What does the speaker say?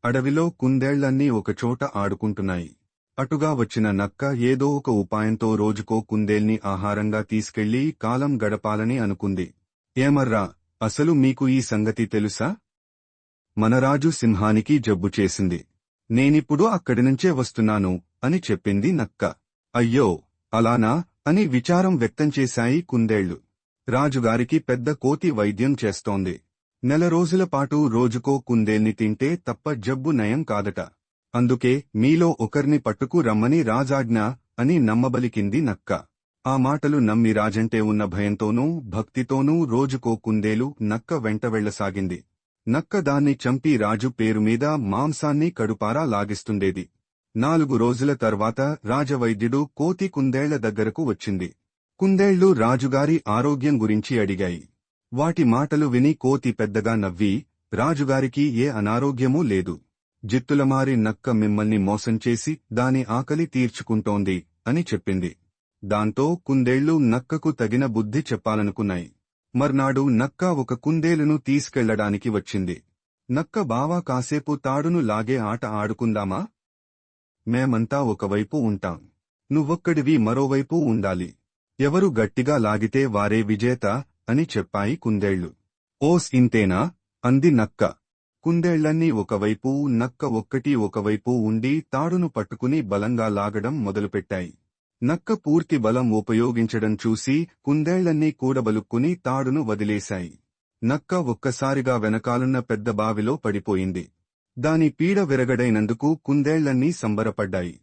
అడవిలో కుందేళ్లన్నీ ఒకచోట ఆడుకుంటున్నాయి. అటుగా వచ్చిన నక్క ఏదో ఒక ఉపాయంతో రోజుకో కుందేల్ని ఆహారంగా తీసుకెళ్లి కాలం గడపాలని అనుకుంది. ఏమర్రా, అసలు మీకు ఈ సంగతి తెలుసా? మనరాజు సింహానికి జబ్బు చేసింది. నేనిప్పుడు అక్కడినుంచే వస్తున్నాను అని చెప్పింది నక్క. అయ్యో, అలానా అని విచారం వ్యక్తం చేశాయి కుందేళ్లు. రాజుగారికి పెద్ద కోతి వైద్యం చేస్తోంది. నెల రోజులపాటు రోజుకో కుందేల్ని తింటే తప్ప జబ్బు నయం కాదట. అందుకే మీలో ఒకర్ని పట్టుకు రమ్మని రాజాజ్ఞ అని నమ్మబలికింది నక్క. ఆ మాటలు నమ్మి రాజంటే ఉన్న భయంతోనూ భక్తితోనూ రోజుకో కుందేలు నక్క వెంట వెళ్లసాగింది. నక్క దాన్ని చంపి రాజు పేరుమీద మాంసాన్ని కడుపారా లాగిస్తుండేది. 4 రోజుల తర్వాత రాజవైద్యుడు కోతి కుందేళ్ల దగ్గరకు వచ్చింది. కుందేళ్లు రాజుగారి ఆరోగ్యం గురించి అడిగాయి. వాటి మాటలు విని కోతి పెద్దగా నవ్వి, రాజుగారికి ఏ అనారోగ్యమూ లేదు. జిత్తులమారి నక్క మిమ్మల్ని మోసం చేసి దాని ఆకలి తీర్చుకుంటోంది అని చెప్పింది. దాంతో కుందేళ్లు నక్కకు తగిన బుద్ధి చెప్పాలనుకున్నాయి. మర్నాడు నక్క ఒక కుందేలును తీసుకెళ్లడానికి వచ్చింది. నక్క బావా, కాసేపు తాడును లాగే ఆట ఆడుకుందామా? మేమంతా ఒకవైపు ఉంటాం, నువ్వొక్కడివి మరోవైపు ఉండాలి. ఎవరు గట్టిగా లాగితే వారే విజేత అని చెప్పాయి కుందేళ్లు. ఓస్, ఇంతేనా అంది నక్క. కుందేళ్లన్నీ ఒకవైపు, నక్క ఒక్కటి ఒకవైపు ఉండి తాడును పట్టుకుని బలంగా లాగడం మొదలుపెట్టాయి. నక్క పూర్తి బలం ఉపయోగించడం చూసి కుందేళ్లన్నీ కూడబలుక్కుని తాడును వదిలేశాయి. నక్క ఒక్కసారిగా వెనకాలున్న పెద్ద బావిలో పడిపోయింది. దాని పీడ విరగడైనందుకు కుందేళ్లన్నీ సంబరపడ్డాయి.